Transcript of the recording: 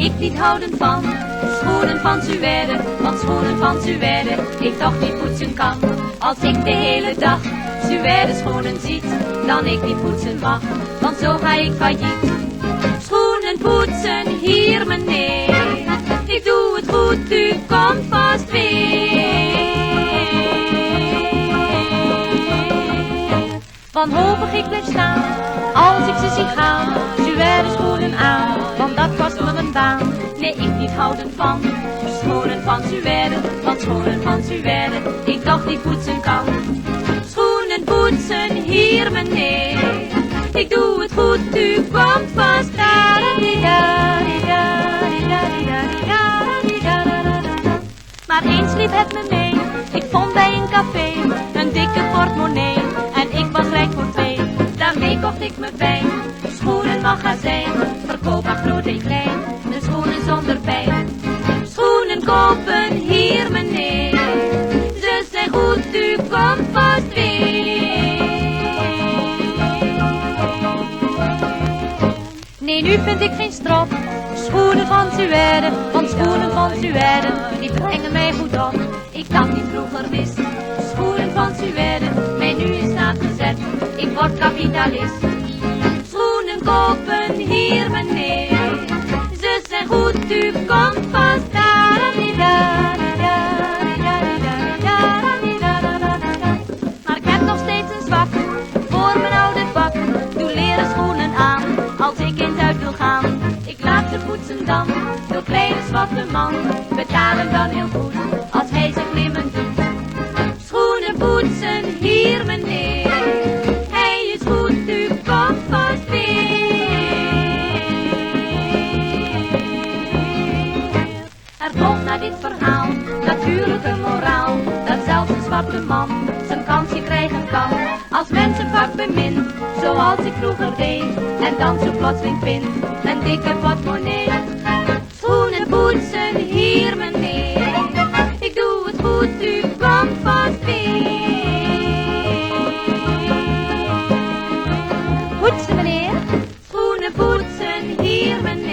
ik niet houden van schoenen van Suède, want schoenen van Suède ik toch niet poetsen kan. Als ik de hele dag Suède schoenen ziet, dan ik niet poetsen mag, want zo ga ik failliet. Schoenen poetsen, hier meneer, ik doe het goed, u komt vast weer. Wanhopig ik blijf staan, als ik ze zie gaan, Suède schoenen aan, want dat kost me een baan. Nee, ik niet houden van schoenen van Suède, want schoenen van Suède ik toch niet poetsen kan. Schoenen poetsen, hier meneer, ik doe het goed, u komt vast. Maar eens liep het me mee, ik vond bij een café een dikke portemonnee en ik was rijk voor twee. Daarmee kocht ik me wijn, schoenenmagazijn, verkoop aan groot en klein, de schoenen zonder pijn. Schoenen kopen, hier meneer, ze zijn goed, u komt vast weer. Nee, nu vind ik geen strop, schoenen van Suède, want schoenen van Suède, die brengen mij goed op. Ik dacht niet vroeger wist, schoenen van Suède, mij nu in staat gezet, ik word kapitalist. Schoenen kopen, hier meneer, ze zijn goed, u komt vast. Maar ik heb nog steeds een zwak voor mijn oude pak, doe leren schoenen aan, als ik in het uit wil gaan. Ik laat ze poetsen dan, door kleine zwarte man, betalen dan heel goed, als hij ze glimmend doet. Schoenen poetsen, hier meneer, hij is goed, u komt vast weer. Er volgt na dit verhaal natuurlijk een moraal, dat zelfs een zwarte man zijn kansje krijgen kan. Als mensen vak bemint, zoals ik vroeger deed, en dan zo plotseling vind, een dikke portemonnee. Schoenen poetsen, hier meneer, ik doe het goed, u komt vast weer. Poetsen meneer, schoenen poetsen, hier meneer.